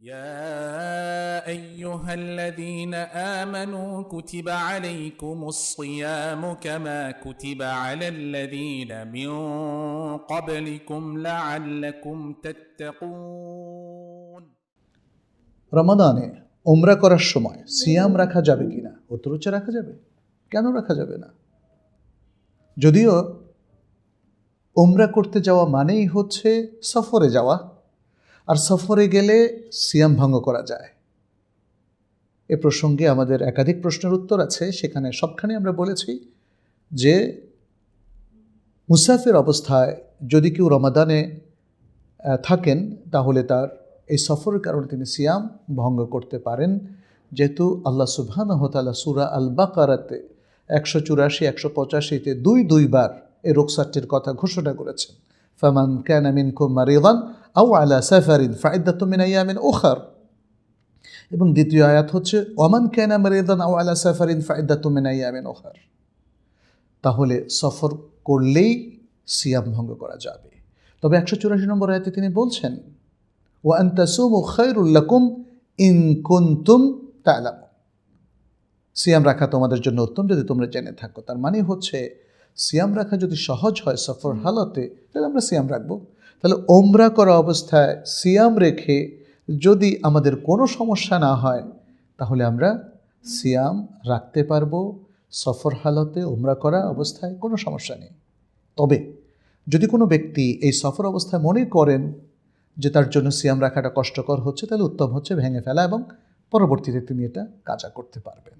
يا أيها الذين آمنوا كتب عليكم الصيام كما كتب على الذين من قبلكم لعلكم تتقون। রমাদানে উমরা করার সময় সিয়াম রাখা যাবে কিনা? উত্তর হচ্ছে রাখা যাবে। কেন রাখা যাবে না? যদিও উমরা করতে যাওয়া মানেই হচ্ছে সফরে যাওয়া, আর সফরে গেলে সিয়াম ভঙ্গ করা যায়। এ প্রসঙ্গে আমাদের একাধিক প্রশ্নের উত্তর আছে, সেখানে সবখানে আমরা বলেছি যে মুসাফির অবস্থায় যদি কেউ রমাদানে থাকেন তাহলে তার এই সফরের কারণে তিনি সিয়াম ভঙ্গ করতে পারেন, যেহেতু আল্লাহ সুবহানাহু ওয়া তাআলা সূরা আল বাকারাতে 184, 185-তে দুইবার এই রুখসাতটির কথা ঘোষণা করেছেন। ফামান কানা মিনকুম মারিদান আও আলা সাফারিন ফাইদ্দাতুম মিন আইয়ামিন উখার, এবং দ্বিতীয় আয়াত হচ্ছে ওয়ামান কানা মারিদান আও আলা সাফারিন ফাইদ্দাতুম মিন আইয়ামিন উখার। তাহলে সফর করলেই সিয়াম ভঙ্গ করা যাবে। তবে 184 নম্বর আয়াতে তিনি বলছেন ওয়া আন তাসুমু খায়রুল লাকুম ইন কুনতুম তা'লামুন, সিয়াম রাখা তোমাদের জন্য উত্তম যদি তোমরা জেনে থাকো। তার মানে হচ্ছে সিয়াম রাখা যদি সহজ হয় সফর হালতে, তাহলে আমরা সিয়াম রাখবো। তাহলে ওমরা করা অবস্থায় সিয়াম রেখে যদি আমাদের কোনো সমস্যা না হয় তাহলে আমরা সিয়াম রাখতে পারবো। সফর হালতে ওমরা করা অবস্থায় কোনো সমস্যা নেই। তবে যদি কোনো ব্যক্তি এই সফর অবস্থায় মনে করেন যে তার জন্য সিয়াম রাখাটা কষ্টকর হচ্ছে, তাহলে উত্তম হচ্ছে ভেঙে ফেলা এবং পরবর্তীতে তিনি এটা কাজা করতে পারবেন।